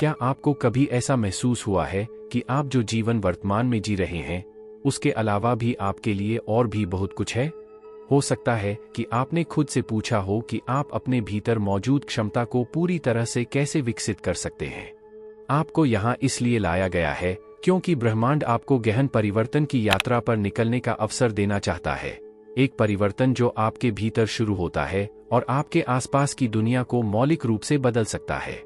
क्या आपको कभी ऐसा महसूस हुआ है कि आप जो जीवन वर्तमान में जी रहे हैं, उसके अलावा भी आपके लिए और भी बहुत कुछ है? हो सकता है कि आपने खुद से पूछा हो कि आप अपने भीतर मौजूद क्षमता को पूरी तरह से कैसे विकसित कर सकते हैं। आपको यहाँ इसलिए लाया गया है क्योंकि ब्रह्मांड आपको गहन परिवर्तन की यात्रा पर निकलने का अवसर देना चाहता है। एक परिवर्तन जो आपके भीतर शुरू होता है और आपके आसपास की दुनिया को मौलिक रूप से बदल सकता है।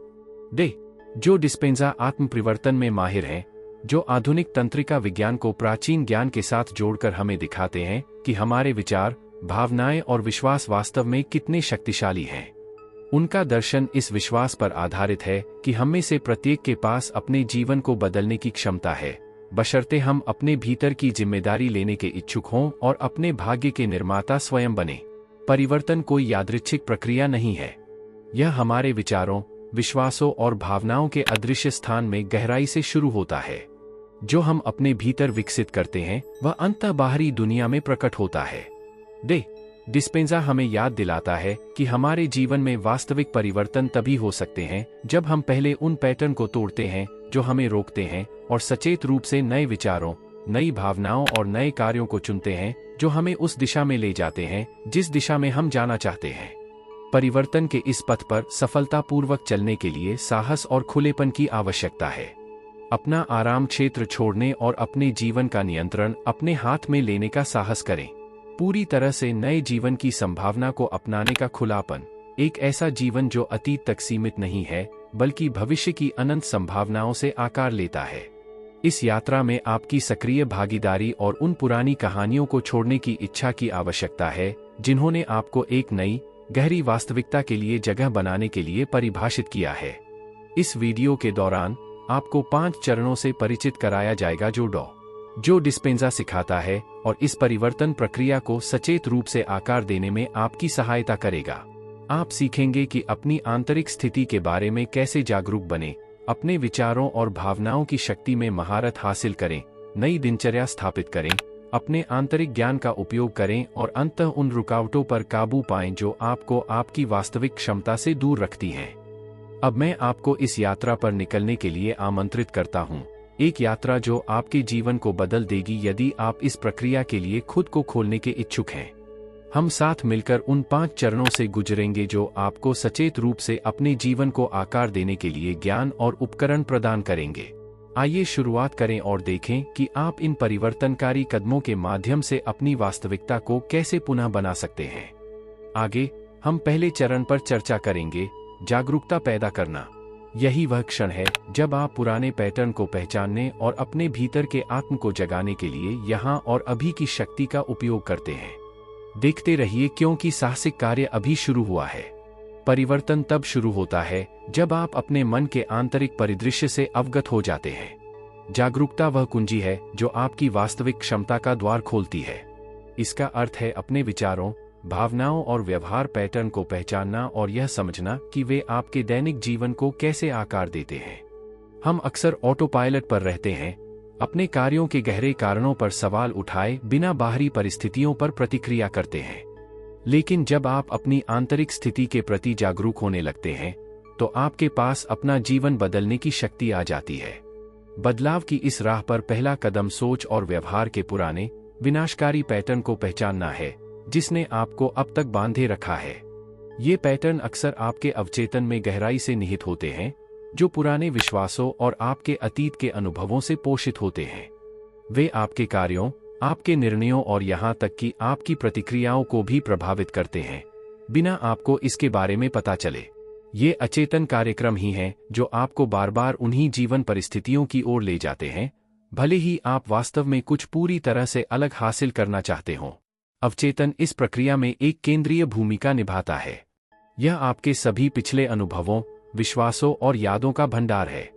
जो डिस्पेंजा आत्म परिवर्तन में माहिर हैं, जो आधुनिक तंत्रिका विज्ञान को प्राचीन ज्ञान के साथ जोड़कर हमें दिखाते हैं कि हमारे विचार, भावनाएं और विश्वास वास्तव में कितने शक्तिशाली हैं। उनका दर्शन इस विश्वास पर आधारित है कि हम में से प्रत्येक के पास अपने जीवन को बदलने की क्षमता है, बशर्ते हम अपने भीतर की जिम्मेदारी लेने के इच्छुक हों और अपने भाग्य के निर्माता स्वयं बने। परिवर्तन कोई यादृच्छिक प्रक्रिया नहीं है। यह हमारे विचारों, विश्वासों और भावनाओं के अदृश्य स्थान में गहराई से शुरू होता है। जो हम अपने भीतर विकसित करते हैं वह अंततः बाहरी दुनिया में प्रकट होता है। डिस्पेंजा हमें याद दिलाता है कि हमारे जीवन में वास्तविक परिवर्तन तभी हो सकते हैं जब हम पहले उन पैटर्न को तोड़ते हैं जो हमें रोकते हैं और सचेत रूप से नए विचारों, नई भावनाओं और नए कार्यों को चुनते हैं जो हमें उस दिशा में ले जाते हैं जिस दिशा में हम जाना चाहते हैं। परिवर्तन के इस पथ पर सफलतापूर्वक चलने के लिए साहस और खुलेपन की आवश्यकता है। अपना आराम क्षेत्र छोड़ने और अपने जीवन का नियंत्रण अपने हाथ में लेने का साहस करें। पूरी तरह से नए जीवन की संभावना को अपनाने का खुलापन, एक ऐसा जीवन जो अतीत तक सीमित नहीं है बल्कि भविष्य की अनंत संभावनाओं से आकार लेता है। इस यात्रा में आपकी सक्रिय भागीदारी और उन पुरानी कहानियों को छोड़ने की इच्छा की आवश्यकता है जिन्होंने आपको एक नई, गहरी वास्तविकता के लिए जगह बनाने के लिए परिभाषित किया है। इस वीडियो के दौरान आपको 5 चरणों से परिचित कराया जाएगा जो डिस्पेंजा सिखाता है और इस परिवर्तन प्रक्रिया को सचेत रूप से आकार देने में आपकी सहायता करेगा। आप सीखेंगे कि अपनी आंतरिक स्थिति के बारे में कैसे जागरूक बने, अपने विचारों और भावनाओं की शक्ति में महारत हासिल करें, नई दिनचर्या स्थापित करें, अपने आंतरिक ज्ञान का उपयोग करें और अंततः उन रुकावटों पर काबू पाएं जो आपको आपकी वास्तविक क्षमता से दूर रखती हैं। अब मैं आपको इस यात्रा पर निकलने के लिए आमंत्रित करता हूं, एक यात्रा जो आपके जीवन को बदल देगी यदि आप इस प्रक्रिया के लिए खुद को खोलने के इच्छुक हैं। हम साथ मिलकर उन 5 चरणों से गुजरेंगे जो आपको सचेत रूप से अपने जीवन को आकार देने के लिए ज्ञान और उपकरण प्रदान करेंगे। आइए शुरुआत करें और देखें कि आप इन परिवर्तनकारी कदमों के माध्यम से अपनी वास्तविकता को कैसे पुनः बना सकते हैं। आगे हम पहले चरण पर चर्चा करेंगे, जागरूकता पैदा करना। यही वह क्षण है जब आप पुराने पैटर्न को पहचानने और अपने भीतर के आत्म को जगाने के लिए यहाँ और अभी की शक्ति का उपयोग करते हैं। देखते रहिए क्योंकि साहसिक कार्य अभी शुरू हुआ है। परिवर्तन तब शुरू होता है जब आप अपने मन के आंतरिक परिदृश्य से अवगत हो जाते हैं। जागरूकता वह कुंजी है जो आपकी वास्तविक क्षमता का द्वार खोलती है। इसका अर्थ है अपने विचारों, भावनाओं और व्यवहार पैटर्न को पहचानना और यह समझना कि वे आपके दैनिक जीवन को कैसे आकार देते हैं। हम अक्सर ऑटो पायलट पर रहते हैं, अपने कार्यों के गहरे कारणों पर सवाल उठाए बिना बाहरी परिस्थितियों पर प्रतिक्रिया करते हैं। लेकिन जब आप अपनी आंतरिक स्थिति के प्रति जागरूक होने लगते हैं, तो आपके पास अपना जीवन बदलने की शक्ति आ जाती है। बदलाव की इस राह पर पहला कदम सोच और व्यवहार के पुराने, विनाशकारी पैटर्न को पहचानना है जिसने आपको अब तक बांधे रखा है। ये पैटर्न अक्सर आपके अवचेतन में गहराई से निहित होते हैं, जो पुराने विश्वासों और आपके अतीत के अनुभवों से पोषित होते हैं। वे आपके कार्यों, आपके निर्णयों और यहाँ तक कि आपकी प्रतिक्रियाओं को भी प्रभावित करते हैं, बिना आपको इसके बारे में पता चले। ये अचेतन कार्यक्रम ही हैं जो आपको बार बार उन्हीं जीवन परिस्थितियों की ओर ले जाते हैं, भले ही आप वास्तव में कुछ पूरी तरह से अलग हासिल करना चाहते हों। अवचेतन इस प्रक्रिया में एक केंद्रीय भूमिका निभाता है। यह आपके सभी पिछले अनुभवों, विश्वासों और यादों का भंडार है।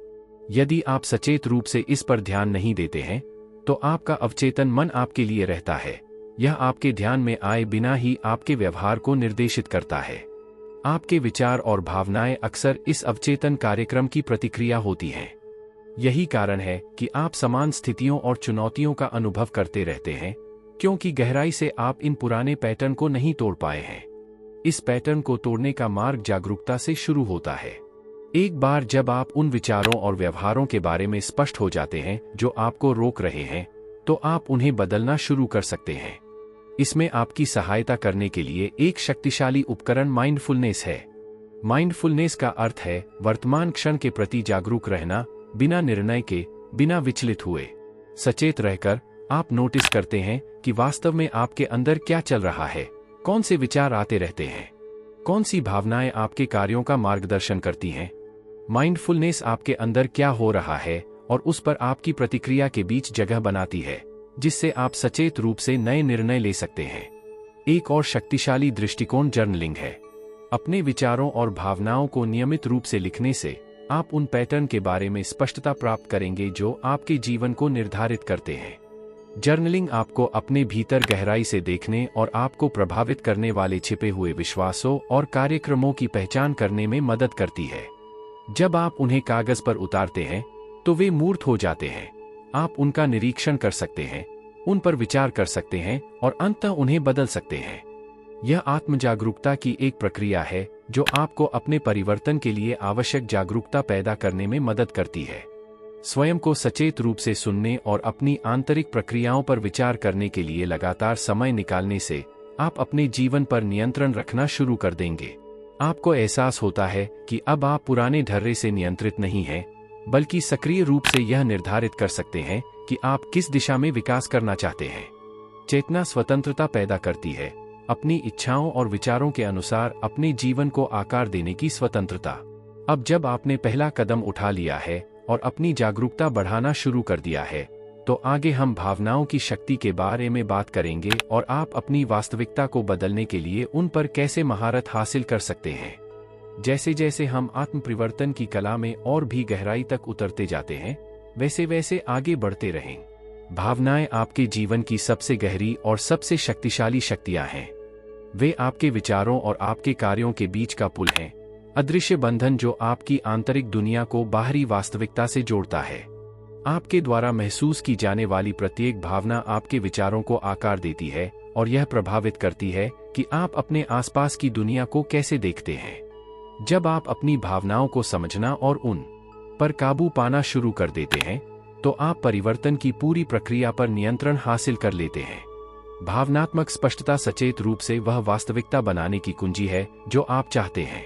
यदि आप सचेत रूप से इस पर ध्यान नहीं देते हैं, तो आपका अवचेतन मन आपके लिए रहता है। यह आपके ध्यान में आए बिना ही आपके व्यवहार को निर्देशित करता है। आपके विचार और भावनाएं अक्सर इस अवचेतन कार्यक्रम की प्रतिक्रिया होती हैं। यही कारण है कि आप समान स्थितियों और चुनौतियों का अनुभव करते रहते हैं, क्योंकि गहराई से आप इन पुराने पैटर्न को नहीं तोड़ पाए हैं। इस पैटर्न को तोड़ने का मार्ग जागरूकता से शुरू होता है। एक बार जब आप उन विचारों और व्यवहारों के बारे में स्पष्ट हो जाते हैं जो आपको रोक रहे हैं, तो आप उन्हें बदलना शुरू कर सकते हैं। इसमें आपकी सहायता करने के लिए एक शक्तिशाली उपकरण माइंडफुलनेस है। माइंडफुलनेस का अर्थ है वर्तमान क्षण के प्रति जागरूक रहना, बिना निर्णय के, बिना विचलित हुए। सचेत रहकर आप नोटिस करते हैं कि वास्तव में आपके अंदर क्या चल रहा है, कौन से विचार आते रहते हैं, कौन सी भावनाएं आपके कार्यों का मार्गदर्शन करती हैं। माइंडफुलनेस आपके अंदर क्या हो रहा है और उस पर आपकी प्रतिक्रिया के बीच जगह बनाती है, जिससे आप सचेत रूप से नए निर्णय ले सकते हैं। एक और शक्तिशाली दृष्टिकोण जर्नलिंग है। अपने विचारों और भावनाओं को नियमित रूप से लिखने से आप उन पैटर्न के बारे में स्पष्टता प्राप्त करेंगे जो आपके जीवन को निर्धारित करते हैं। जर्नलिंग आपको अपने भीतर गहराई से देखने और आपको प्रभावित करने वाले छिपे हुए विश्वासों और कार्यक्रमों की पहचान करने में मदद करती है। जब आप उन्हें कागज पर उतारते हैं तो वे मूर्त हो जाते हैं। आप उनका निरीक्षण कर सकते हैं, उन पर विचार कर सकते हैं और अंततः उन्हें बदल सकते हैं। यह आत्मजागरूकता की एक प्रक्रिया है जो आपको अपने परिवर्तन के लिए आवश्यक जागरूकता पैदा करने में मदद करती है। स्वयं को सचेत रूप से सुनने और अपनी आंतरिक प्रक्रियाओं पर विचार करने के लिए लगातार समय निकालने से आप अपने जीवन पर नियंत्रण रखना शुरू कर देंगे। आपको एहसास होता है कि अब आप पुराने ढर्रे से नियंत्रित नहीं हैं, बल्कि सक्रिय रूप से यह निर्धारित कर सकते हैं कि आप किस दिशा में विकास करना चाहते हैं। चेतना स्वतंत्रता पैदा करती है, अपनी इच्छाओं और विचारों के अनुसार अपने जीवन को आकार देने की स्वतंत्रता। अब जब आपने पहला कदम उठा लिया है और अपनी जागरूकता बढ़ाना शुरू कर दिया है, तो आगे हम भावनाओं की शक्ति के बारे में बात करेंगे और आप अपनी वास्तविकता को बदलने के लिए उन पर कैसे महारत हासिल कर सकते हैं। जैसे जैसे हम आत्म परिवर्तन की कला में और भी गहराई तक उतरते जाते हैं, वैसे वैसे आगे बढ़ते रहें। भावनाएं आपके जीवन की सबसे गहरी और सबसे शक्तिशाली शक्तियां हैं। वे आपके विचारों और आपके कार्यों के बीच का पुल हैं, अदृश्य बंधन जो आपकी आंतरिक दुनिया को बाहरी वास्तविकता से जोड़ता है। आपके द्वारा महसूस की जाने वाली प्रत्येक भावना आपके विचारों को आकार देती है और यह प्रभावित करती है कि आप अपने आसपास की दुनिया को कैसे देखते हैं। जब आप अपनी भावनाओं को समझना और उन पर काबू पाना शुरू कर देते हैं, तो आप परिवर्तन की पूरी प्रक्रिया पर नियंत्रण हासिल कर लेते हैं। भावनात्मक स्पष्टता सचेत रूप से वह वास्तविकता बनाने की कुंजी है जो आप चाहते हैं।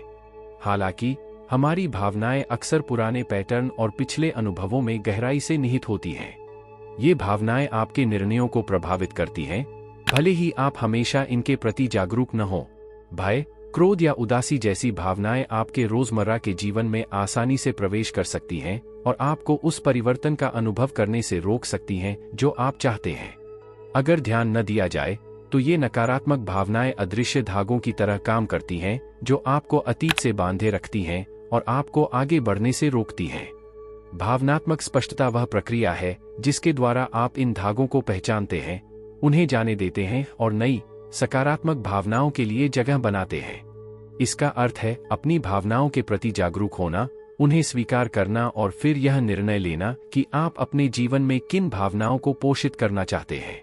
हालांकि हमारी भावनाएं अक्सर पुराने पैटर्न और पिछले अनुभवों में गहराई से निहित होती हैं। ये भावनाएं आपके निर्णयों को प्रभावित करती हैं, भले ही आप हमेशा इनके प्रति जागरूक न हो। भय, क्रोध या उदासी जैसी भावनाएं आपके रोजमर्रा के जीवन में आसानी से प्रवेश कर सकती हैं और आपको उस परिवर्तन का अनुभव करने से रोक सकती हैं जो आप चाहते हैं। अगर ध्यान न दिया जाए तो ये नकारात्मक भावनाएं अदृश्य धागों की तरह काम करती हैं जो आपको अतीत से बांधे रखती हैं और आपको आगे बढ़ने से रोकती हैं। भावनात्मक स्पष्टता वह प्रक्रिया है जिसके द्वारा आप इन धागों को पहचानते हैं, उन्हें जाने देते हैं और नई सकारात्मक भावनाओं के लिए जगह बनाते हैं। इसका अर्थ है अपनी भावनाओं के प्रति जागरूक होना, उन्हें स्वीकार करना और फिर यह निर्णय लेना कि आप अपने जीवन में किन भावनाओं को पोषित करना चाहते हैं।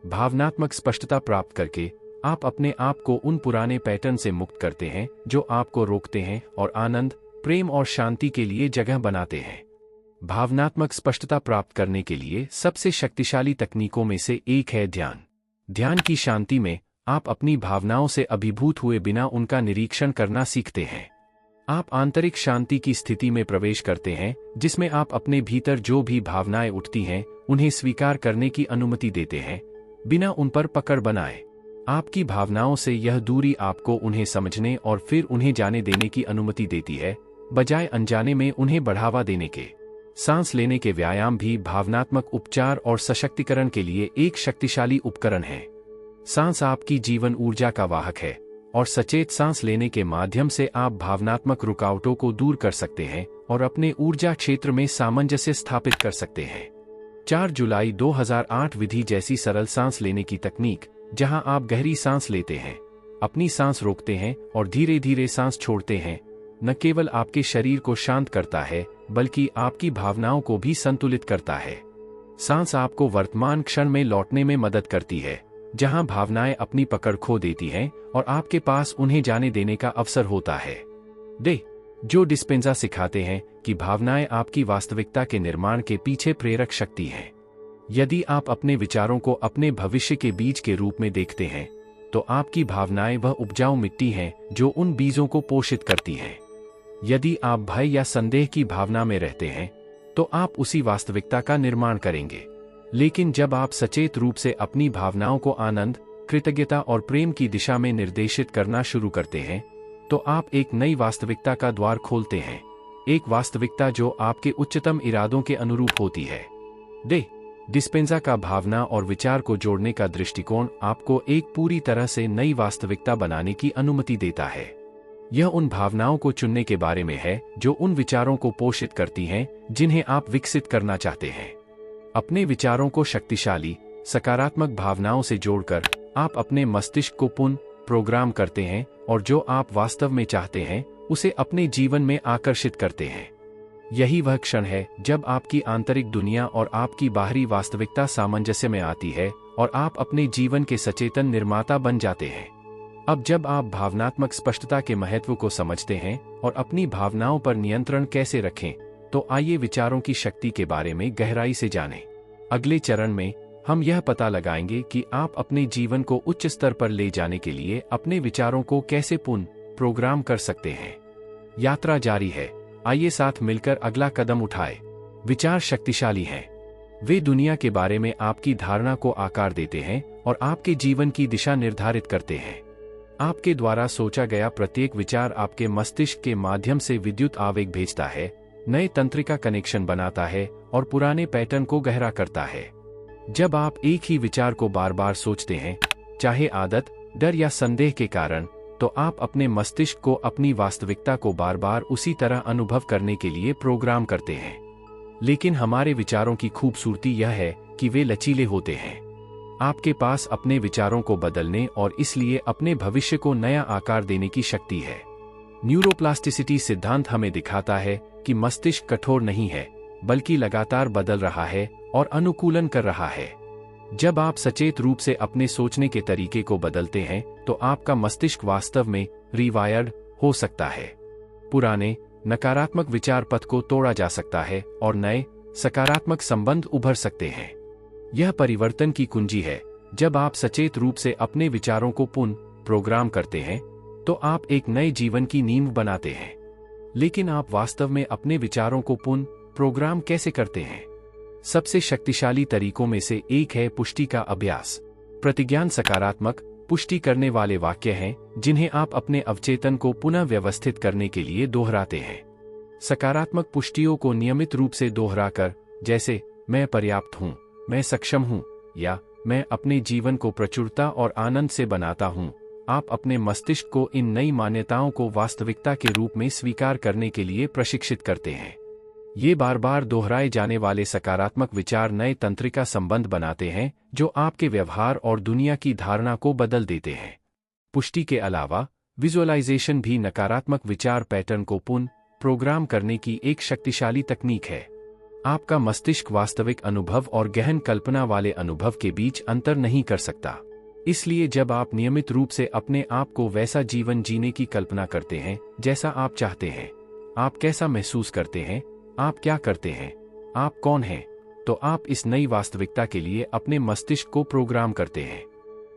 भावनात्मक स्पष्टता प्राप्त करके आप अपने आप को उन पुराने पैटर्न से मुक्त करते हैं जो आपको रोकते हैं और आनंद, प्रेम और शांति के लिए जगह बनाते हैं। भावनात्मक स्पष्टता प्राप्त करने के लिए सबसे शक्तिशाली तकनीकों में से एक है ध्यान। ध्यान की शांति में आप अपनी भावनाओं से अभिभूत हुए बिना उनका निरीक्षण करना सीखते हैं। आप आंतरिक शांति की स्थिति में प्रवेश करते हैं जिसमें आप अपने भीतर जो भी भावनाएं उठती हैं उन्हें स्वीकार करने की अनुमति देते हैं, बिना उन पर पकड़ बनाए। आपकी भावनाओं से यह दूरी आपको उन्हें समझने और फिर उन्हें जाने देने की अनुमति देती है, बजाय अनजाने में उन्हें बढ़ावा देने के। सांस लेने के व्यायाम भी भावनात्मक उपचार और सशक्तिकरण के लिए एक शक्तिशाली उपकरण है। सांस आपकी जीवन ऊर्जा का वाहक है और सचेत सांस लेने के माध्यम से आप भावनात्मक रुकावटों को दूर कर सकते हैं और अपने ऊर्जा क्षेत्र में सामंजस्य स्थापित कर सकते हैं। 4 जुलाई 2008 विधि जैसी सरल सांस लेने की तकनीक, जहां आप गहरी सांस लेते हैं, अपनी सांस रोकते हैं और धीरे धीरे सांस छोड़ते हैं, न केवल आपके शरीर को शांत करता है बल्कि आपकी भावनाओं को भी संतुलित करता है। सांस आपको वर्तमान क्षण में लौटने में मदद करती है, जहां भावनाएं अपनी पकड़ खो देती हैं और आपके पास उन्हें जाने देने का अवसर होता है। जो डिस्पेंजा सिखाते हैं कि भावनाएं आपकी वास्तविकता के निर्माण के पीछे प्रेरक शक्ति हैं। यदि आप अपने विचारों को अपने भविष्य के बीज के रूप में देखते हैं, तो आपकी भावनाएं वह उपजाऊ मिट्टी हैं जो उन बीजों को पोषित करती हैं। यदि आप भय या संदेह की भावना में रहते हैं, तो आप उसी वास्तविकता का निर्माण करेंगे। लेकिन जब आप सचेत रूप से अपनी भावनाओं को आनंद, कृतज्ञता और प्रेम की दिशा में निर्देशित करना शुरू करते हैं, तो आप एक नई वास्तविकता का द्वार खोलते हैं, एक वास्तविकता जो आपके उच्चतम इरादों के अनुरूप होती है। डिस्पेंजा का भावना और विचार को जोड़ने का दृष्टिकोण आपको एक पूरी तरह से नई वास्तविकता बनाने की अनुमति देता है। यह उन भावनाओं को चुनने के बारे में है जो उन विचारों को पोषित करती हैं जिन्हें आप विकसित करना चाहते हैं। अपने विचारों को शक्तिशाली, सकारात्मक भावनाओं से जोड़कर आप अपने मस्तिष्क को पुनः प्रोग्राम करते हैं और जो आप वास्तव में चाहते हैं उसे अपने जीवन में आकर्षित करते हैं। यही वह क्षण है जब आपकी आंतरिक दुनिया और आपकी बाहरी वास्तविकता सामंजस्य में आती है और आप अपने जीवन के सचेतन निर्माता बन जाते हैं। अब जब आप भावनात्मक स्पष्टता के महत्व को समझते हैं और अपनी भावनाओं पर नियंत्रण कैसे रखें, तो आइए विचारों की शक्ति के बारे में गहराई से जानें। अगले चरण में हम यह पता लगाएंगे कि आप अपने जीवन को उच्च स्तर पर ले जाने के लिए अपने विचारों को कैसे पुनः प्रोग्राम कर सकते हैं। यात्रा जारी है, आइए साथ मिलकर अगला कदम उठाएं। विचार शक्तिशाली हैं। वे दुनिया के बारे में आपकी धारणा को आकार देते हैं और आपके जीवन की दिशा निर्धारित करते हैं। आपके द्वारा सोचा गया प्रत्येक विचार आपके मस्तिष्क के माध्यम से विद्युत आवेग भेजता है, नए तंत्रिका कनेक्शन बनाता है और पुराने पैटर्न को गहरा करता है। जब आप एक ही विचार को बार बार सोचते हैं, चाहे आदत, डर या संदेह के कारण, तो आप अपने मस्तिष्क को अपनी वास्तविकता को बार बार उसी तरह अनुभव करने के लिए प्रोग्राम करते हैं। लेकिन हमारे विचारों की खूबसूरती यह है कि वे लचीले होते हैं। आपके पास अपने विचारों को बदलने और इसलिए अपने भविष्य को नया आकार देने की शक्ति है। न्यूरोप्लास्टिसिटी सिद्धांत हमें दिखाता है कि मस्तिष्क कठोर नहीं है, बल्कि लगातार बदल रहा है और अनुकूलन कर रहा है। जब आप सचेत रूप से अपने सोचने के तरीके को बदलते हैं, तो आपका मस्तिष्क वास्तव में रीवायर्ड हो सकता है। पुराने नकारात्मक विचार पथ को तोड़ा जा सकता है और नए सकारात्मक संबंध उभर सकते हैं। यह परिवर्तन की कुंजी है। जब आप सचेत रूप से अपने विचारों को पुनः प्रोग्राम करते हैं, तो आप एक नए जीवन की नींव बनाते हैं। लेकिन आप वास्तव में अपने विचारों को पुनः प्रोग्राम कैसे करते हैं? सबसे शक्तिशाली तरीकों में से एक है पुष्टि का अभ्यास। प्रतिज्ञान सकारात्मक, पुष्टि करने वाले वाक्य हैं जिन्हें आप अपने अवचेतन को पुनः व्यवस्थित करने के लिए दोहराते हैं। सकारात्मक पुष्टियों को नियमित रूप से दोहराकर, जैसे मैं पर्याप्त हूँ, मैं सक्षम हूँ या मैं अपने जीवन को प्रचुरता और आनंद से बनाता हूँ, आप अपने मस्तिष्क को इन नई मान्यताओं को वास्तविकता के रूप में स्वीकार करने के लिए प्रशिक्षित करते हैं। ये बार बार दोहराए जाने वाले सकारात्मक विचार नए तंत्रिका संबंध बनाते हैं जो आपके व्यवहार और दुनिया की धारणा को बदल देते हैं। पुष्टि के अलावा विजुअलाइजेशन भी नकारात्मक विचार पैटर्न को पुनः प्रोग्राम करने की एक शक्तिशाली तकनीक है। आपका मस्तिष्क वास्तविक अनुभव और गहन कल्पना वाले अनुभव के बीच अंतर नहीं कर सकता। इसलिए जब आप नियमित रूप से अपने आप को वैसा जीवन जीने की कल्पना करते हैं जैसा आप चाहते हैं, आप कैसा महसूस करते हैं, आप क्या करते हैं, आप कौन हैं, तो आप इस नई वास्तविकता के लिए अपने मस्तिष्क को प्रोग्राम करते हैं।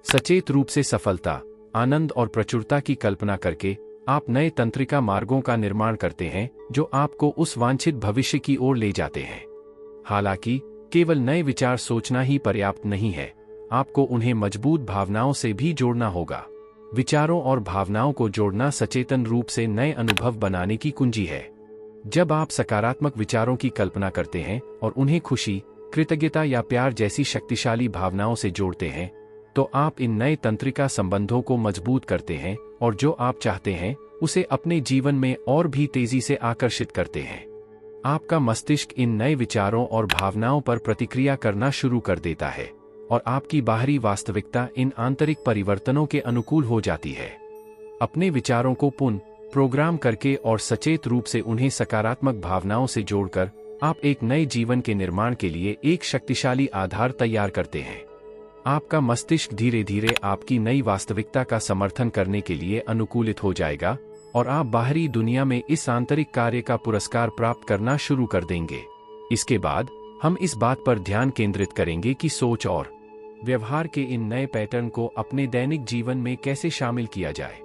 सचेत रूप से सफलता, आनंद और प्रचुरता की कल्पना करके आप नए तंत्रिका मार्गों का निर्माण करते हैं जो आपको उस वांछित भविष्य की ओर ले जाते हैं। हालांकि केवल नए विचार सोचना ही पर्याप्त नहीं है, आपको उन्हें मजबूत भावनाओं से भी जोड़ना होगा। विचारों और भावनाओं को जोड़ना सचेतन रूप से नए अनुभव बनाने की कुंजी है। जब आप सकारात्मक विचारों की कल्पना करते हैं और उन्हें खुशी, कृतज्ञता या प्यार जैसी शक्तिशाली भावनाओं से जोड़ते हैं, तो आप इन नए तंत्रिका संबंधों को मजबूत करते हैं और जो आप चाहते हैं उसे अपने जीवन में और भी तेजी से आकर्षित करते हैं। आपका मस्तिष्क इन नए विचारों और भावनाओं पर प्रतिक्रिया करना शुरू कर देता है और आपकी बाहरी वास्तविकता इन आंतरिक परिवर्तनों के अनुकूल हो जाती है। अपने विचारों को पुनः प्रोग्राम करके और सचेत रूप से उन्हें सकारात्मक भावनाओं से जोड़कर आप एक नए जीवन के निर्माण के लिए एक शक्तिशाली आधार तैयार करते हैं। आपका मस्तिष्क धीरे धीरे आपकी नई वास्तविकता का समर्थन करने के लिए अनुकूलित हो जाएगा और आप बाहरी दुनिया में इस आंतरिक कार्य का पुरस्कार प्राप्त करना शुरू कर देंगे। इसके बाद हम इस बात पर ध्यान केंद्रित करेंगे कि सोच और व्यवहार के इन नए पैटर्न को अपने दैनिक जीवन में कैसे शामिल किया जाए।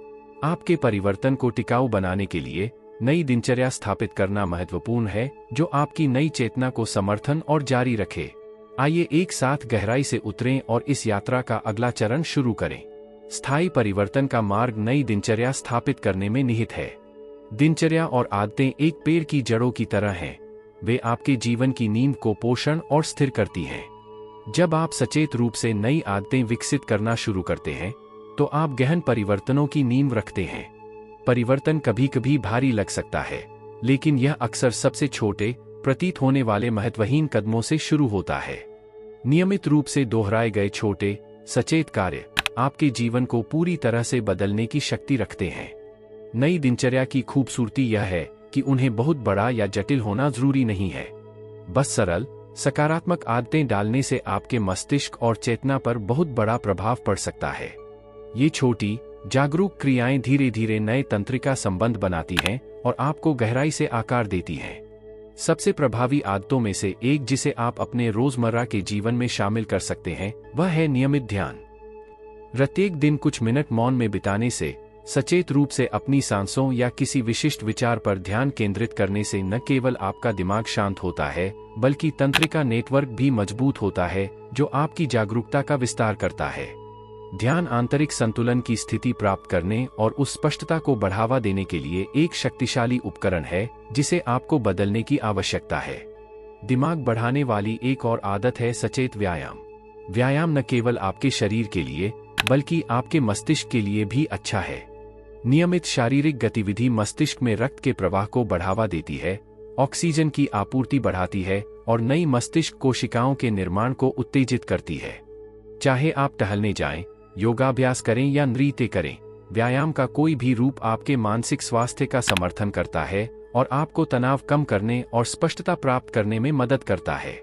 आपके परिवर्तन को टिकाऊ बनाने के लिए नई दिनचर्या स्थापित करना महत्वपूर्ण है, जो आपकी नई चेतना को समर्थन और जारी रखे। आइए एक साथ गहराई से उतरें और इस यात्रा का अगला चरण शुरू करें। स्थायी परिवर्तन का मार्ग नई दिनचर्या स्थापित करने में निहित है। दिनचर्या और आदतें एक पेड़ की जड़ों की तरह हैं। वे आपके जीवन की नींव को पोषण और स्थिर करती हैं। जब आप सचेत रूप से नई आदतें विकसित करना शुरू करते हैं, तो आप गहन परिवर्तनों की नींव रखते हैं। परिवर्तन कभी कभी भारी लग सकता है, लेकिन यह अक्सर सबसे छोटे, प्रतीत होने वाले महत्वहीन कदमों से शुरू होता है। नियमित रूप से दोहराए गए छोटे, सचेत कार्य आपके जीवन को पूरी तरह से बदलने की शक्ति रखते हैं। नई दिनचर्या की खूबसूरती यह है कि उन्हें बहुत बड़ा या जटिल होना जरूरी नहीं है। बस सरल, सकारात्मक आदतें डालने से आपके मस्तिष्क और चेतना पर बहुत बड़ा प्रभाव पड़ सकता है। ये छोटी, जागरूक क्रियाएं धीरे धीरे नए तंत्रिका संबंध बनाती हैं और आपको गहराई से आकार देती हैं। सबसे प्रभावी आदतों में से एक जिसे आप अपने रोजमर्रा के जीवन में शामिल कर सकते हैं, वह है नियमित ध्यान। प्रत्येक दिन कुछ मिनट मौन में बिताने से, सचेत रूप से अपनी सांसों या किसी विशिष्ट विचार पर ध्यान केंद्रित करने से न केवल आपका दिमाग शांत होता है, बल्कि तंत्रिका नेटवर्क भी मजबूत होता है, जो आपकी जागरूकता का विस्तार करता है। ध्यान आंतरिक संतुलन की स्थिति प्राप्त करने और उस स्पष्टता को बढ़ावा देने के लिए एक शक्तिशाली उपकरण है, जिसे आपको बदलने की आवश्यकता है। दिमाग बढ़ाने वाली एक और आदत है सचेत व्यायाम। व्यायाम न केवल आपके शरीर के लिए, बल्कि आपके मस्तिष्क के लिए भी अच्छा है। नियमित शारीरिक गतिविधि मस्तिष्क में रक्त के प्रवाह को बढ़ावा देती है, ऑक्सीजन की आपूर्ति बढ़ाती है और नई मस्तिष्क कोशिकाओं के निर्माण को उत्तेजित करती है। चाहे आप टहलने जाएं, योगाभ्यास करें या नृत्य करें, व्यायाम का कोई भी रूप आपके मानसिक स्वास्थ्य का समर्थन करता है और आपको तनाव कम करने और स्पष्टता प्राप्त करने में मदद करता है।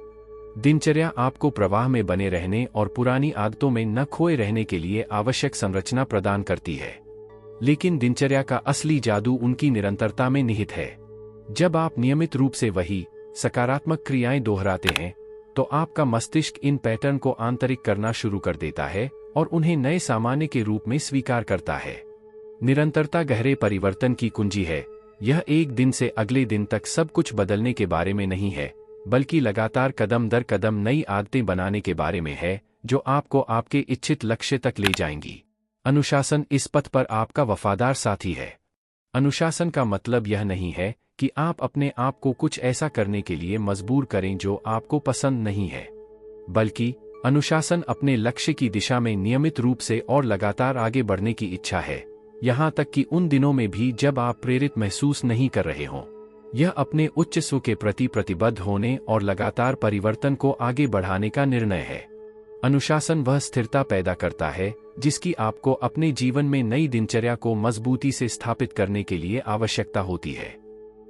दिनचर्या आपको प्रवाह में बने रहने और पुरानी आदतों में न खोए रहने के लिए आवश्यक संरचना प्रदान करती है। लेकिन दिनचर्या का असली जादू उनकी निरंतरता में निहित है। जब आप नियमित रूप से वही सकारात्मक क्रियाएं दोहराते हैं, तो आपका मस्तिष्क इन पैटर्न को आंतरिक करना शुरू कर देता है और उन्हें नए सामान्य के रूप में स्वीकार करता है। निरंतरता गहरे परिवर्तन की कुंजी है। यह एक दिन से अगले दिन तक सब कुछ बदलने के बारे में नहीं है, बल्कि लगातार कदम दर कदम नई आदतें बनाने के बारे में है, जो आपको आपके इच्छित लक्ष्य तक ले जाएंगी। अनुशासन इस पथ पर आपका वफादार साथी है। अनुशासन का मतलब यह नहीं है कि आप अपने आप को कुछ ऐसा करने के लिए मजबूर करें जो आपको पसंद नहीं है, बल्कि अनुशासन अपने लक्ष्य की दिशा में नियमित रूप से और लगातार आगे बढ़ने की इच्छा है, यहां तक कि उन दिनों में भी जब आप प्रेरित महसूस नहीं कर रहे हों। यह अपने उच्च स्व के प्रति प्रतिबद्ध होने और लगातार परिवर्तन को आगे बढ़ाने का निर्णय है। अनुशासन वह स्थिरता पैदा करता है जिसकी आपको अपने जीवन में नई दिनचर्या को मजबूती से स्थापित करने के लिए आवश्यकता होती है।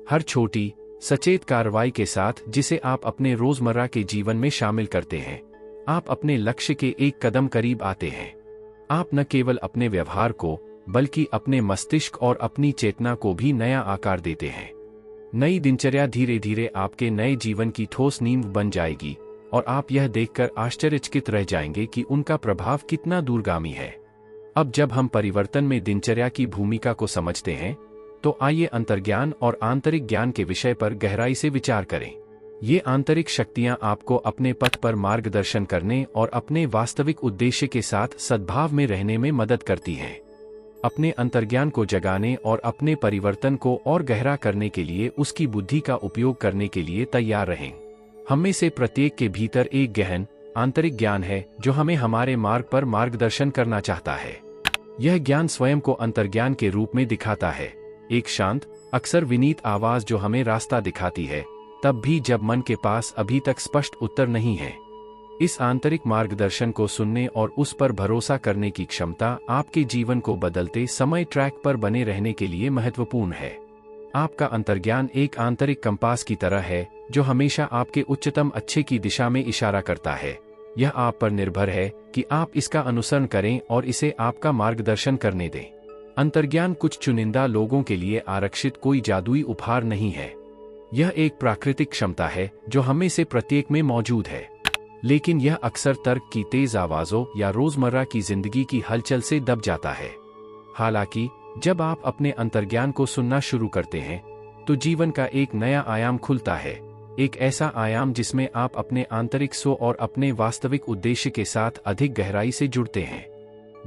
हर छोटी, सचेत कार्रवाई के साथ जिसे आप अपने रोजमर्रा के जीवन में शामिल करते हैं, आप अपने लक्ष्य के एक कदम करीब आते हैं। आप न केवल अपने व्यवहार को, बल्कि अपने मस्तिष्क और अपनी चेतना को भी नया आकार देते हैं। नई दिनचर्या धीरे धीरे आपके नए जीवन की ठोस नींव बन जाएगी और आप यह देखकर आश्चर्यचकित रह जाएंगे कि उनका प्रभाव कितना दूरगामी है। अब जब हम परिवर्तन में दिनचर्या की भूमिका को समझते हैं, तो आइए अंतर्ज्ञान और आंतरिक ज्ञान के विषय पर गहराई से विचार करें। ये आंतरिक शक्तियां आपको अपने पथ पर मार्गदर्शन करने और अपने वास्तविक उद्देश्य के साथ सद्भाव में रहने में मदद करती हैं। अपने अंतर्ज्ञान को जगाने और अपने परिवर्तन को और गहरा करने के लिए उसकी बुद्धि का उपयोग करने के लिए तैयार रहें। हम में से प्रत्येक के भीतर एक गहन आंतरिक ज्ञान है जो हमें हमारे मार्ग पर मार्गदर्शन करना चाहता है। यह ज्ञान स्वयं को अंतर्ज्ञान के रूप में दिखाता है, एक शांत, अक्सर विनीत आवाज जो हमें रास्ता दिखाती है, तब भी जब मन के पास अभी तक स्पष्ट उत्तर नहीं है। इस आंतरिक मार्गदर्शन को सुनने और उस पर भरोसा करने की क्षमता आपके जीवन को बदलते समय ट्रैक पर बने रहने के लिए महत्वपूर्ण है। आपका अंतर्ज्ञान एक आंतरिक कंपास की तरह है जो हमेशा आपके उच्चतम अच्छे की दिशा में इशारा करता है। यह आप पर निर्भर है कि आप इसका अनुसरण करें और इसे आपका मार्गदर्शन करने दें। अंतर्ज्ञान कुछ चुनिंदा लोगों के लिए आरक्षित कोई जादुई उपहार नहीं है। यह एक प्राकृतिक क्षमता है जो हमें से प्रत्येक में मौजूद है, लेकिन यह अक्सर तर्क की तेज आवाजों या रोजमर्रा की जिंदगी की हलचल से दब जाता है। हालांकि जब आप अपने अंतर्ज्ञान को सुनना शुरू करते हैं तो जीवन का एक नया आयाम खुलता है, एक ऐसा आयाम जिसमें आप अपने आंतरिक स्व और अपने वास्तविक उद्देश्य के साथ अधिक गहराई से जुड़ते हैं।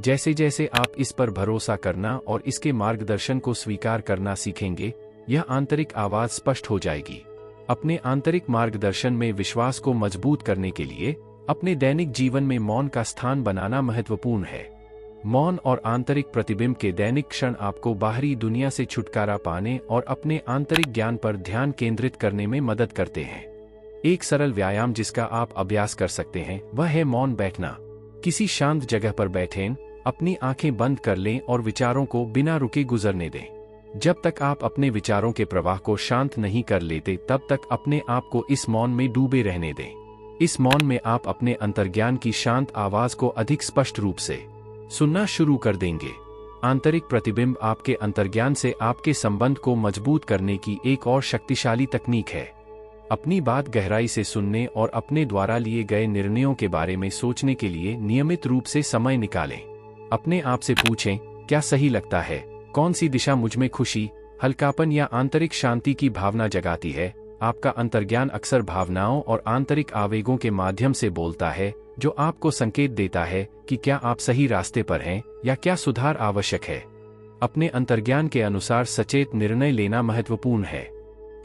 जैसे जैसे आप इस पर भरोसा करना और इसके मार्गदर्शन को स्वीकार करना सीखेंगे, यह आंतरिक आवाज स्पष्ट हो जाएगी। अपने आंतरिक मार्गदर्शन में विश्वास को मजबूत करने के लिए अपने दैनिक जीवन में मौन का स्थान बनाना महत्वपूर्ण है। मौन और आंतरिक प्रतिबिंब के दैनिक क्षण आपको बाहरी दुनिया से छुटकारा पाने और अपने आंतरिक ज्ञान पर ध्यान केंद्रित करने में मदद करते हैं। एक सरल व्यायाम जिसका आप अभ्यास कर सकते हैं वह है मौन बैठना। किसी शांत जगह पर बैठें, अपनी आंखें बंद कर लें और विचारों को बिना रुके गुजरने दें। जब तक आप अपने विचारों के प्रवाह को शांत नहीं कर लेते, तब तक अपने आप को इस मौन में डूबे रहने दें। इस मौन में आप अपने अंतर्ज्ञान की शांत आवाज को अधिक स्पष्ट रूप से सुनना शुरू कर देंगे। आंतरिक प्रतिबिंब आपके अंतर्ज्ञान से आपके संबंध को मजबूत करने की एक और शक्तिशाली तकनीक है। अपनी बात गहराई से सुनने और अपने द्वारा लिए गए निर्णयों के बारे में सोचने के लिए नियमित रूप से समय निकालें। अपने आप से पूछें, क्या सही लगता है? कौन सी दिशा मुझ में खुशी, हल्कापन या आंतरिक शांति की भावना जगाती है? आपका अंतर्ज्ञान अक्सर भावनाओं और आंतरिक आवेगों के माध्यम से बोलता है, जो आपको संकेत देता है कि क्या आप सही रास्ते पर हैं या क्या सुधार आवश्यक है। अपने अंतर्ज्ञान के अनुसार सचेत निर्णय लेना महत्वपूर्ण है।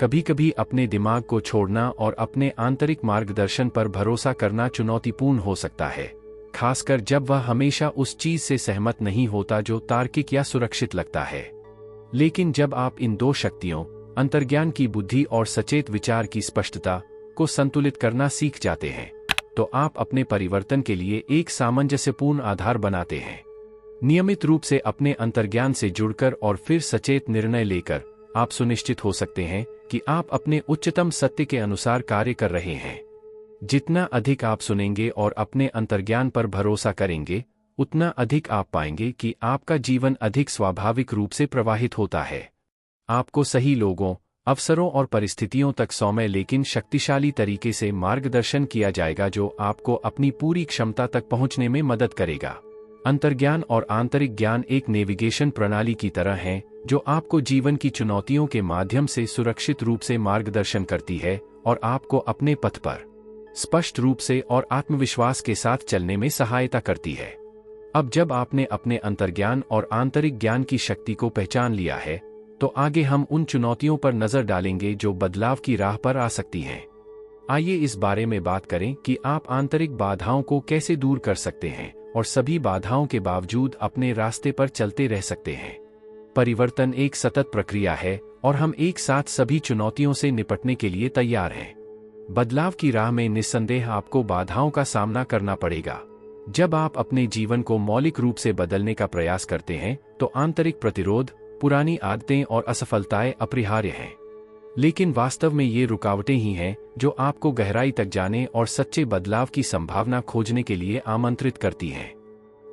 कभी कभी अपने दिमाग को छोड़ना और अपने आंतरिक मार्गदर्शन पर भरोसा करना चुनौतीपूर्ण हो सकता है, खासकर जब वह हमेशा उस चीज से सहमत नहीं होता जो तार्किक या सुरक्षित लगता है। लेकिन जब आप इन दो शक्तियों, अंतर्ज्ञान की बुद्धि और सचेत विचार की स्पष्टता, को संतुलित करना सीख जाते हैं, तो आप अपने परिवर्तन के लिए एक सामंजस्यपूर्ण आधार बनाते हैं। नियमित रूप से अपने अंतर्ज्ञान से जुड़कर और फिर सचेत निर्णय लेकर आप सुनिश्चित हो सकते हैं कि आप अपने उच्चतम सत्य के अनुसार कार्य कर रहे हैं। जितना अधिक आप सुनेंगे और अपने अंतर्ज्ञान पर भरोसा करेंगे, उतना अधिक आप पाएंगे कि आपका जीवन अधिक स्वाभाविक रूप से प्रवाहित होता है। आपको सही लोगों, अवसरों और परिस्थितियों तक सौम्य लेकिन शक्तिशाली तरीके से मार्गदर्शन किया जाएगा, जो आपको अपनी पूरी क्षमता तक पहुंचने में मदद करेगा। अंतर्ज्ञान और आंतरिक ज्ञान एक नेविगेशन प्रणाली की तरह हैं, जो आपको जीवन की चुनौतियों के माध्यम से सुरक्षित रूप से मार्गदर्शन करती है और आपको अपने पथ पर स्पष्ट रूप से और आत्मविश्वास के साथ चलने में सहायता करती है। अब जब आपने अपने अंतर्ज्ञान और आंतरिक ज्ञान की शक्ति को पहचान लिया है, तो आगे हम उन चुनौतियों पर नजर डालेंगे जो बदलाव की राह पर आ सकती हैं। आइए इस बारे में बात करें कि आप आंतरिक बाधाओं को कैसे दूर कर सकते हैं और सभी बाधाओं के बावजूद अपने रास्ते पर चलते रह सकते हैं। परिवर्तन एक सतत प्रक्रिया है और हम एक साथ सभी चुनौतियों से निपटने के लिए तैयार हैं। बदलाव की राह में निस्संदेह आपको बाधाओं का सामना करना पड़ेगा। जब आप अपने जीवन को मौलिक रूप से बदलने का प्रयास करते हैं, तो आंतरिक प्रतिरोध, पुरानी आदतें और असफलताएं अपरिहार्य हैं। लेकिन वास्तव में ये रुकावटें ही हैं जो आपको गहराई तक जाने और सच्चे बदलाव की संभावना खोजने के लिए आमंत्रित करती हैं।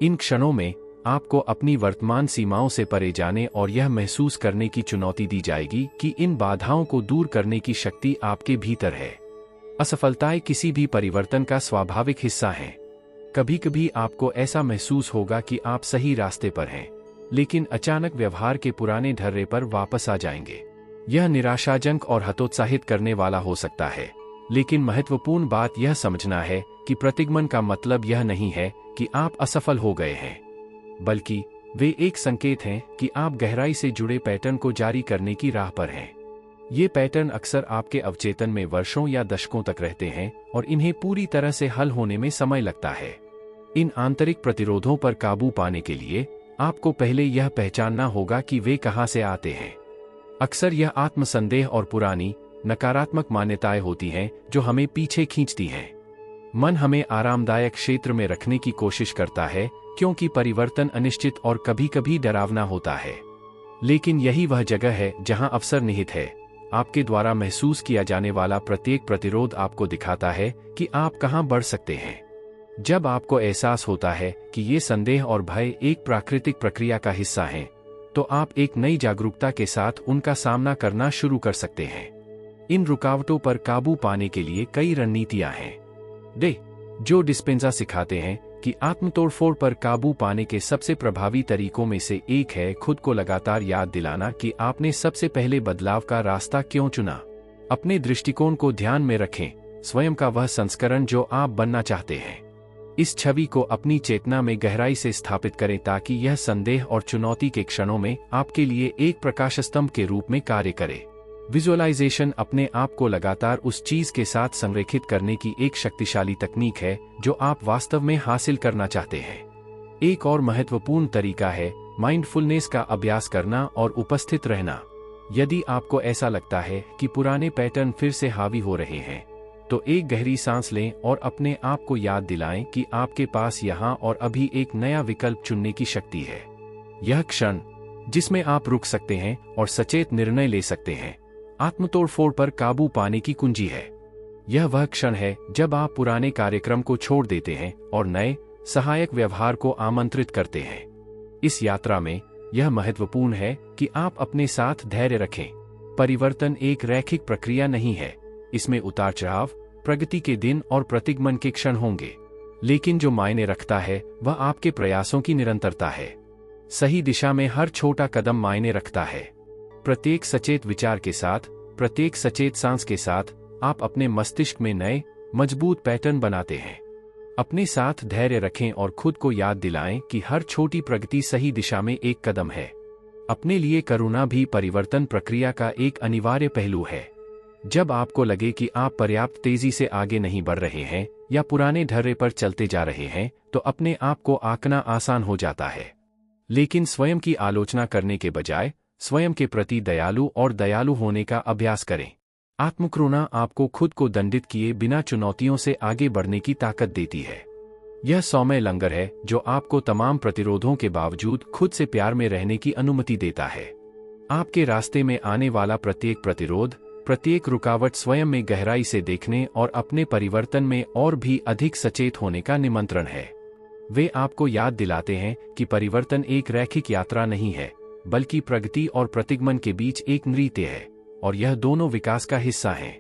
इन क्षणों में आपको अपनी वर्तमान सीमाओं से परे जाने और यह महसूस करने की चुनौती दी जाएगी कि इन बाधाओं को दूर करने की शक्ति आपके भीतर है। असफलताएं किसी भी परिवर्तन का स्वाभाविक हिस्सा हैं। कभी कभी आपको ऐसा महसूस होगा कि आप सही रास्ते पर हैं, लेकिन अचानक व्यवहार के पुराने ढर्रे पर वापस आ जाएंगे। यह निराशाजनक और हतोत्साहित करने वाला हो सकता है, लेकिन महत्वपूर्ण बात यह समझना है कि प्रतिगमन का मतलब यह नहीं है कि आप असफल हो गए हैं, बल्कि वे एक संकेत हैं कि आप गहराई से जुड़े पैटर्न को जारी करने की राह पर हैं। ये पैटर्न अक्सर आपके अवचेतन में वर्षों या दशकों तक रहते हैं और इन्हें पूरी तरह से हल होने में समय लगता है। इन आंतरिक प्रतिरोधों पर काबू पाने के लिए आपको पहले यह पहचानना होगा कि वे कहां से आते हैं। अक्सर यह आत्मसंदेह और पुरानी, नकारात्मक मान्यताएं होती हैं जो हमें पीछे खींचती हैं। मन हमें आरामदायक क्षेत्र में रखने की कोशिश करता है, क्योंकि परिवर्तन अनिश्चित और कभी-कभी डरावना होता है। लेकिन यही वह जगह है जहां अवसर निहित है। आपके द्वारा महसूस किया जाने वाला प्रत्येक प्रतिरोध आपको दिखाता है कि आप कहां बढ़ सकते हैं। जब आपको एहसास होता है कि ये संदेह और भय एक प्राकृतिक प्रक्रिया का हिस्सा हैं, तो आप एक नई जागरूकता के साथ उनका सामना करना शुरू कर सकते हैं। इन रुकावटों पर काबू पाने के लिए कई रणनीतियां हैं। जो डिस्पेंजा सिखाते हैं कि आत्मतोड़फोड़ पर काबू पाने के सबसे प्रभावी तरीकों में से एक है खुद को लगातार याद दिलाना कि आपने सबसे पहले बदलाव का रास्ता क्यों चुना। अपने दृष्टिकोण को ध्यान में रखें, स्वयं का वह संस्करण जो आप बनना चाहते हैं। इस छवि को अपनी चेतना में गहराई से स्थापित करें ताकि यह संदेह और चुनौती के क्षणों में आपके लिए एक प्रकाश स्तंभ के रूप में कार्य करे। विजुअलाइजेशन अपने आप को लगातार उस चीज के साथ संरेखित करने की एक शक्तिशाली तकनीक है जो आप वास्तव में हासिल करना चाहते हैं। एक और महत्वपूर्ण तरीका है माइंडफुलनेस का अभ्यास करना और उपस्थित रहना। यदि आपको ऐसा लगता है कि पुराने पैटर्न फिर से हावी हो रहे हैं, तो एक गहरी सांस लें और अपने आप को याद दिलाएं कि आपके पास यहाँ और अभी एक नया विकल्प चुनने की शक्ति है। यह क्षण जिसमें आप रुक सकते हैं और सचेत निर्णय ले सकते हैं, आत्मतोड़फोड़ पर काबू पाने की कुंजी है। यह वह क्षण है जब आप पुराने कार्यक्रम को छोड़ देते हैं और नए, सहायक व्यवहार को आमंत्रित करते हैं। इस यात्रा में यह महत्वपूर्ण है कि आप अपने साथ धैर्य रखें। परिवर्तन एक रैखिक प्रक्रिया नहीं है, इसमें उतार चढ़ाव, प्रगति के दिन और प्रतिगमन के क्षण होंगे। लेकिन जो मायने रखता है वह आपके प्रयासों की निरंतरता है। सही दिशा में हर छोटा कदम मायने रखता है। प्रत्येक सचेत विचार के साथ, प्रत्येक सचेत सांस के साथ आप अपने मस्तिष्क में नए, मजबूत पैटर्न बनाते हैं। अपने साथ धैर्य रखें और खुद को याद दिलाएं कि हर छोटी प्रगति सही दिशा में एक कदम है। अपने लिए करुणा भी परिवर्तन प्रक्रिया का एक अनिवार्य पहलू है। जब आपको लगे कि आप पर्याप्त तेजी से आगे नहीं बढ़ रहे हैं या पुराने ढर्रे पर चलते जा रहे हैं, तो अपने आप को आंकना आसान हो जाता है। लेकिन स्वयं की आलोचना करने के बजाय स्वयं के प्रति दयालु और दयालु होने का अभ्यास करें। आत्मकरुणा आपको खुद को दंडित किए बिना चुनौतियों से आगे बढ़ने की ताकत देती है। यह सौम्य लंगर है जो आपको तमाम प्रतिरोधों के बावजूद खुद से प्यार में रहने की अनुमति देता है। आपके रास्ते में आने वाला प्रत्येक प्रतिरोध, प्रत्येक रुकावट स्वयं में गहराई से देखने और अपने परिवर्तन में और भी अधिक सचेत होने का निमंत्रण है। वे आपको याद दिलाते हैं कि परिवर्तन एक रैखिक यात्रा नहीं है, बल्कि प्रगति और प्रतिगमन के बीच एक नृत्य है, और यह दोनों विकास का हिस्सा हैं।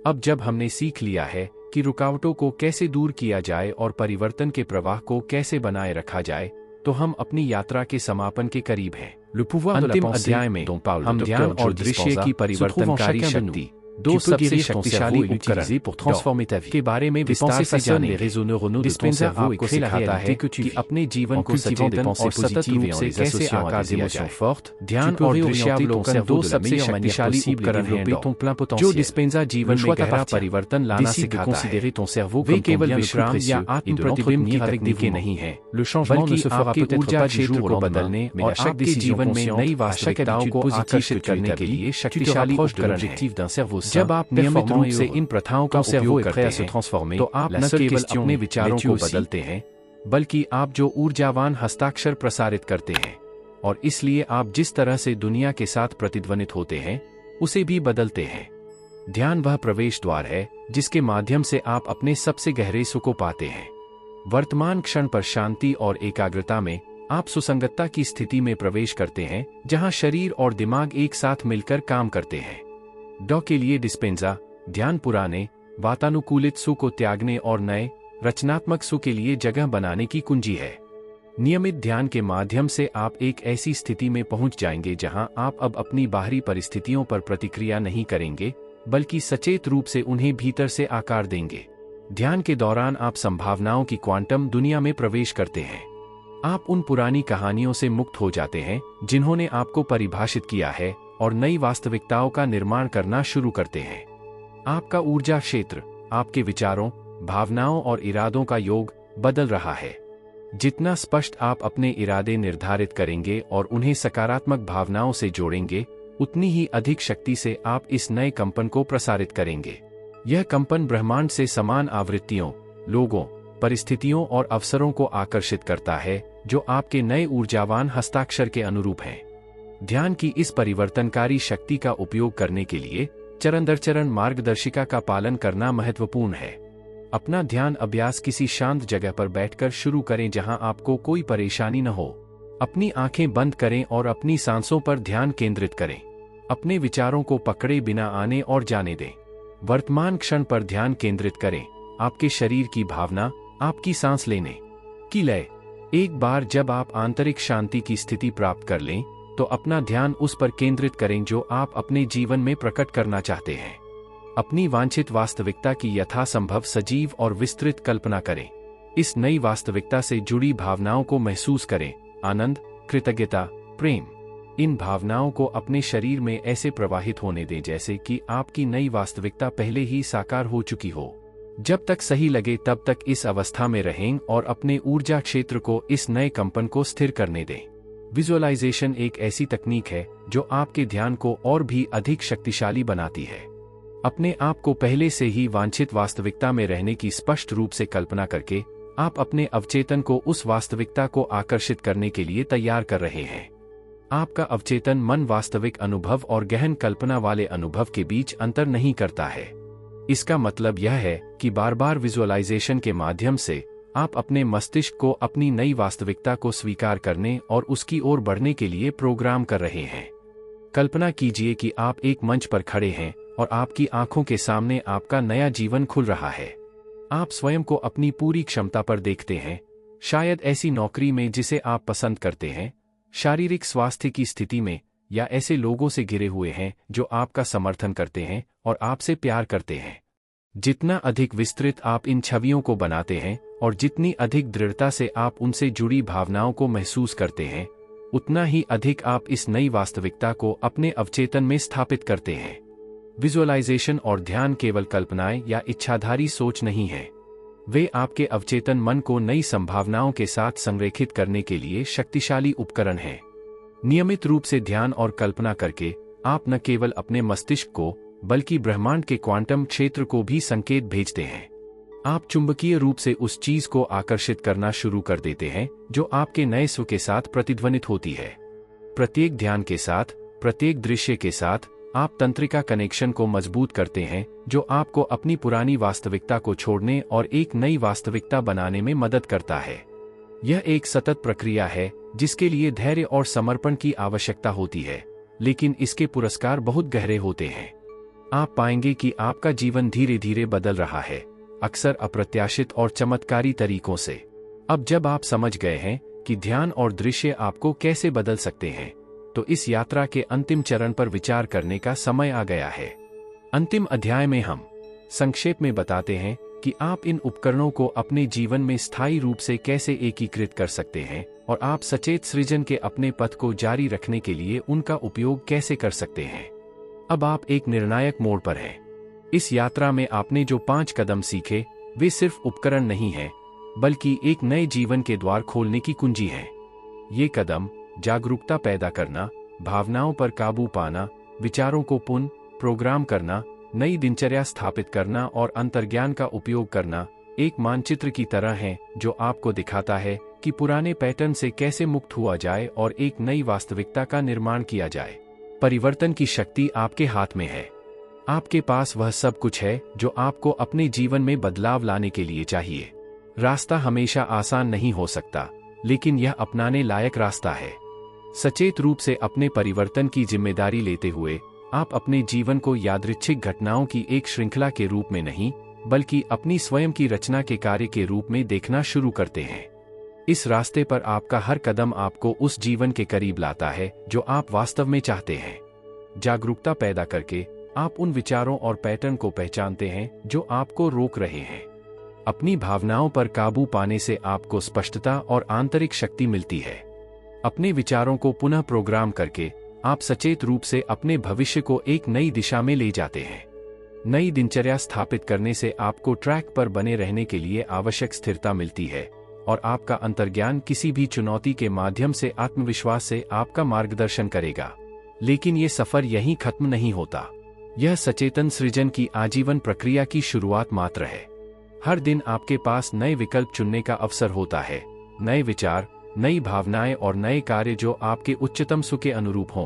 अब जब हमने सीख लिया है कि रुकावटों को कैसे दूर किया जाए और परिवर्तन के प्रवाह को कैसे बनाए रखा जाए, तो हम अपनी यात्रा के समापन के करीब हैं। अंतिम अध्याय में हम ध्यान और दृश्य की परिवर्तनकारी शक्ति, दो सबसे शक्तिशाली उपकरण के बारे में विस्तार से जानेंगे। डिस्पेंजा आपको सिखाता है कि अपने जीवन को सचेतन और सतत रूप से कैसे आकार दिया जाए। ध्यान और दृश्यावलोकन दो सबसे शक्तिशाली उपकरण हैं जो डिस्पेंजा जीवन में गहरा परिवर्तन लाना सिखाता है। वे केवल विश्राम या आत्म प्रतिबिंब की तकनीकें नहीं हैं, बल्कि आपके ऊर्जा क्षेत्र को बदलने और आपके जीवन में नई वास्तविकताओं को आकर्षित करने के लिए शक्तिशाली उपकरण हैं। जब आप नियमित रूप से इन प्रथाओं का उपयोग करते हैं, तो आप न केवल अपने विचारों को बदलते हैं, बल्कि आप जो ऊर्जावान हस्ताक्षर प्रसारित करते हैं, और इसलिए आप जिस तरह से दुनिया के साथ प्रतिध्वनित होते हैं, उसे भी बदलते हैं। ध्यान वह प्रवेश द्वार है जिसके माध्यम से आप अपने सबसे गहरे सुख को पाते हैं। वर्तमान क्षण पर शांति और एकाग्रता में आप सुसंगतता की स्थिति में प्रवेश करते हैं, जहां शरीर और दिमाग एक साथ मिलकर काम करते हैं। के लिए डिस्पेंजा ध्यान पुराने, वातानुकूलित सुख को त्यागने और नए, रचनात्मक सुख के लिए जगह बनाने की कुंजी है। नियमित ध्यान के माध्यम से आप एक ऐसी स्थिति में पहुंच जाएंगे जहां आप अब अपनी बाहरी परिस्थितियों पर प्रतिक्रिया नहीं करेंगे, बल्कि सचेत रूप से उन्हें भीतर से आकार देंगे। ध्यान के दौरान आप संभावनाओं की क्वांटम दुनिया में प्रवेश करते हैं। आप उन पुरानी कहानियों से मुक्त हो जाते हैं जिन्होंने आपको परिभाषित किया है, और नई वास्तविकताओं का निर्माण करना शुरू करते हैं। आपका ऊर्जा क्षेत्र, आपके विचारों, भावनाओं और इरादों का योग बदल रहा है। जितना स्पष्ट आप अपने इरादे निर्धारित करेंगे और उन्हें सकारात्मक भावनाओं से जोड़ेंगे, उतनी ही अधिक शक्ति से आप इस नए कंपन को प्रसारित करेंगे। यह कंपन ब्रह्मांड से समान आवृत्तियों, लोगों, परिस्थितियों और अवसरों को आकर्षित करता है जो आपके नए ऊर्जावान हस्ताक्षर के अनुरूप हैं। ध्यान की इस परिवर्तनकारी शक्ति का उपयोग करने के लिए चरण दर चरण मार्गदर्शिका का पालन करना महत्वपूर्ण है। अपना ध्यान अभ्यास किसी शांत जगह पर बैठकर शुरू करें जहां आपको कोई परेशानी न हो। अपनी आंखें बंद करें और अपनी सांसों पर ध्यान केंद्रित करें। अपने विचारों को पकड़े बिना आने और जाने दें। वर्तमान क्षण पर ध्यान केंद्रित करें, आपके शरीर की भावना, आपकी सांस लेने की लय। एक बार जब आप आंतरिक शांति की स्थिति प्राप्त कर लें, तो अपना ध्यान उस पर केंद्रित करें जो आप अपने जीवन में प्रकट करना चाहते हैं। अपनी वांछित वास्तविकता की यथासंभव सजीव और विस्तृत कल्पना करें। इस नई वास्तविकता से जुड़ी भावनाओं को महसूस करें, आनंद, कृतज्ञता, प्रेम। इन भावनाओं को अपने शरीर में ऐसे प्रवाहित होने दें जैसे कि आपकी नई वास्तविकता पहले ही साकार हो चुकी हो। जब तक सही लगे तब तक इस अवस्था में रहें और अपने ऊर्जा क्षेत्र को इस नए कंपन को स्थिर करने दें। विजुअलाइजेशन एक ऐसी तकनीक है जो आपके ध्यान को और भी अधिक शक्तिशाली बनाती है। अपने आप को पहले से ही वांछित वास्तविकता में रहने की स्पष्ट रूप से कल्पना करके आप अपने अवचेतन को उस वास्तविकता को आकर्षित करने के लिए तैयार कर रहे हैं। आपका अवचेतन मन वास्तविक अनुभव और गहन कल्पना वाले अनुभव के बीच अंतर नहीं करता है। इसका मतलब यह है कि बार बार विजुअलाइजेशन के माध्यम से आप अपने मस्तिष्क को अपनी नई वास्तविकता को स्वीकार करने और उसकी ओर बढ़ने के लिए प्रोग्राम कर रहे हैं। कल्पना कीजिए कि आप एक मंच पर खड़े हैं और आपकी आंखों के सामने आपका नया जीवन खुल रहा है। आप स्वयं को अपनी पूरी क्षमता पर देखते हैं, शायद ऐसी नौकरी में जिसे आप पसंद करते हैं, शारीरिक स्वास्थ्य की स्थिति में, या ऐसे लोगों से घिरे हुए हैं जो आपका समर्थन करते हैं और आपसे प्यार करते हैं। जितना अधिक विस्तृत आप इन छवियों को बनाते हैं और जितनी अधिक दृढ़ता से आप उनसे जुड़ी भावनाओं को महसूस करते हैं, उतना ही अधिक आप इस नई वास्तविकता को अपने अवचेतन में स्थापित करते हैं। विजुअलाइजेशन और ध्यान केवल कल्पनाएं या इच्छाधारी सोच नहीं है। वे आपके अवचेतन मन को नई संभावनाओं के साथ संरेखित करने के लिए शक्तिशाली उपकरण हैं। नियमित रूप से ध्यान और कल्पना करके आप न केवल अपने मस्तिष्क को बल्कि ब्रह्मांड के क्वांटम क्षेत्र को भी संकेत भेजते हैं। आप चुंबकीय रूप से उस चीज को आकर्षित करना शुरू कर देते हैं जो आपके नए स्व के साथ प्रतिध्वनित होती है। प्रत्येक ध्यान के साथ, प्रत्येक दृश्य के साथ आप तंत्रिका कनेक्शन को मजबूत करते हैं जो आपको अपनी पुरानी वास्तविकता को छोड़ने और एक नई वास्तविकता बनाने में मदद करता है। यह एक सतत प्रक्रिया है जिसके लिए धैर्य और समर्पण की आवश्यकता होती है, लेकिन इसके पुरस्कार बहुत गहरे होते हैं। आप पाएंगे कि आपका जीवन धीरे धीरे बदल रहा है, अक्सर अप्रत्याशित और चमत्कारी तरीकों से। अब जब आप समझ गए हैं कि ध्यान और दृश्य आपको कैसे बदल सकते हैं, तो इस यात्रा के अंतिम चरण पर विचार करने का समय आ गया है। अंतिम अध्याय में हम संक्षेप में बताते हैं कि आप इन उपकरणों को अपने जीवन में स्थायी रूप से कैसे एकीकृत कर सकते हैं और आप सचेत सृजन के अपने पथ को जारी रखने के लिए उनका उपयोग कैसे कर सकते हैं। अब आप एक निर्णायक मोड़ पर हैं। इस यात्रा में आपने जो 5 कदम सीखे, वे सिर्फ उपकरण नहीं हैं, बल्कि एक नए जीवन के द्वार खोलने की कुंजी हैं। ये कदम जागरूकता पैदा करना, भावनाओं पर काबू पाना, विचारों को पुनः प्रोग्राम करना, नई दिनचर्या स्थापित करना और अंतर्ज्ञान का उपयोग करना एक मानचित्र की तरह है जो आपको दिखाता है कि पुराने पैटर्न से कैसे मुक्त हुआ जाए और एक नई वास्तविकता का निर्माण किया जाए। परिवर्तन की शक्ति आपके हाथ में है। आपके पास वह सब कुछ है जो आपको अपने जीवन में बदलाव लाने के लिए चाहिए। रास्ता हमेशा आसान नहीं हो सकता, लेकिन यह अपनाने लायक रास्ता है। सचेत रूप से अपने परिवर्तन की जिम्मेदारी लेते हुए आप अपने जीवन को यादृच्छिक घटनाओं की एक श्रृंखला के रूप में नहीं, बल्कि अपनी स्वयं की रचना के कार्य के रूप में देखना शुरू करते हैं। इस रास्ते पर आपका हर कदम आपको उस जीवन के करीब लाता है जो आप वास्तव में चाहते हैं। जागरूकता पैदा करके आप उन विचारों और पैटर्न को पहचानते हैं जो आपको रोक रहे हैं। अपनी भावनाओं पर काबू पाने से आपको स्पष्टता और आंतरिक शक्ति मिलती है। अपने विचारों को पुनः प्रोग्राम करके आप सचेत रूप से अपने भविष्य को एक नई दिशा में ले जाते हैं। नई दिनचर्या स्थापित करने से आपको ट्रैक पर बने रहने के लिए आवश्यक स्थिरता मिलती है और आपका अंतर्ज्ञान किसी भी चुनौती के माध्यम से आत्मविश्वास से आपका मार्गदर्शन करेगा। लेकिन ये सफर यहीं खत्म नहीं होता। यह सचेतन सृजन की आजीवन प्रक्रिया की शुरुआत मात्र है। हर दिन आपके पास नए विकल्प चुनने का अवसर होता है, नए विचार, नई भावनाएं और नए कार्य जो आपके उच्चतम सुख के अनुरूप हों।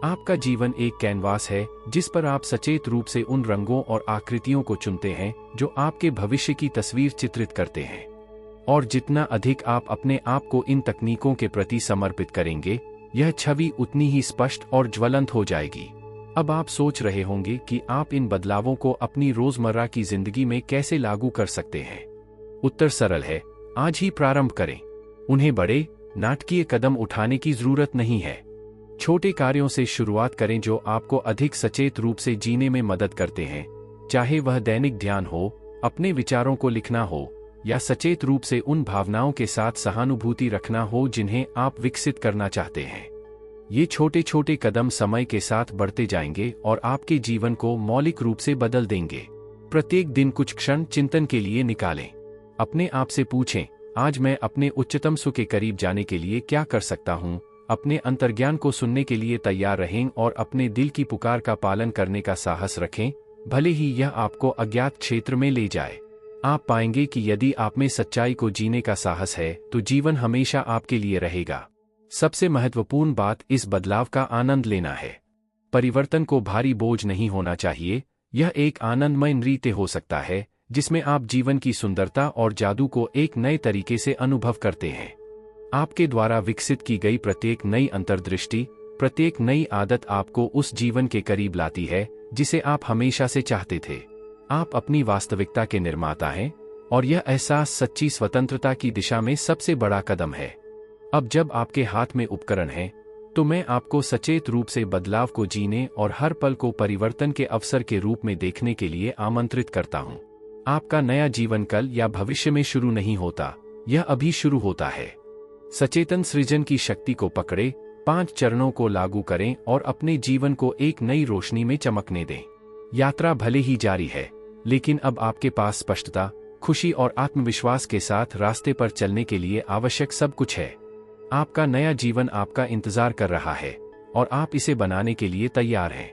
आपका जीवन एक कैनवास है जिस पर आप सचेत रूप से उन रंगों और आकृतियों को चुनते हैं जो आपके भविष्य की तस्वीर चित्रित करते हैं। और जितना अधिक आप अपने आप को इन तकनीकों के प्रति समर्पित करेंगे, यह छवि उतनी ही स्पष्ट और ज्वलंत हो जाएगी। अब आप सोच रहे होंगे कि आप इन बदलावों को अपनी रोजमर्रा की जिंदगी में कैसे लागू कर सकते हैं। उत्तर सरल है, आज ही प्रारंभ करें। उन्हें बड़े, नाटकीय कदम उठाने की जरूरत नहीं है। छोटे कार्यों से शुरुआत करें जो आपको अधिक सचेत रूप से जीने में मदद करते हैं, चाहे वह दैनिक ध्यान हो, अपने विचारों को लिखना हो, या सचेत रूप से उन भावनाओं के साथ सहानुभूति रखना हो जिन्हें आप विकसित करना चाहते हैं। ये छोटे छोटे कदम समय के साथ बढ़ते जाएंगे और आपके जीवन को मौलिक रूप से बदल देंगे। प्रत्येक दिन कुछ क्षण चिंतन के लिए निकालें। अपने आप से पूछें, आज मैं अपने उच्चतम सुख के करीब जाने के लिए क्या कर सकता हूँ। अपने अंतर्ज्ञान को सुनने के लिए तैयार रहें और अपने दिल की पुकार का पालन करने का साहस रखें, भले ही यह आपको अज्ञात क्षेत्र में ले जाए। आप पाएंगे कि यदि आप में सच्चाई को जीने का साहस है तो जीवन हमेशा आपके लिए रहेगा। सबसे महत्वपूर्ण बात इस बदलाव का आनंद लेना है। परिवर्तन को भारी बोझ नहीं होना चाहिए, यह एक आनंदमय नृत्य हो सकता है जिसमें आप जीवन की सुंदरता और जादू को एक नए तरीके से अनुभव करते हैं। आपके द्वारा विकसित की गई प्रत्येक नई अंतर्दृष्टि, प्रत्येक नई आदत आपको उस जीवन के करीब लाती है जिसे आप हमेशा से चाहते थे। आप अपनी वास्तविकता के निर्माता हैं और यह एहसास सच्ची स्वतंत्रता की दिशा में सबसे बड़ा कदम है। अब जब आपके हाथ में उपकरण हैं, तो मैं आपको सचेत रूप से बदलाव को जीने और हर पल को परिवर्तन के अवसर के रूप में देखने के लिए आमंत्रित करता हूं। आपका नया जीवन कल या भविष्य में शुरू नहीं होता, यह अभी शुरू होता है। सचेतन सृजन की शक्ति को पकड़े, 5 चरणों को लागू करें और अपने जीवन को एक नई रोशनी में चमकने दें। यात्रा भले ही जारी है, लेकिन अब आपके पास स्पष्टता, खुशी और आत्मविश्वास के साथ रास्ते पर चलने के लिए आवश्यक सब कुछ है। आपका नया जीवन आपका इंतजार कर रहा है और आप इसे बनाने के लिए तैयार हैं।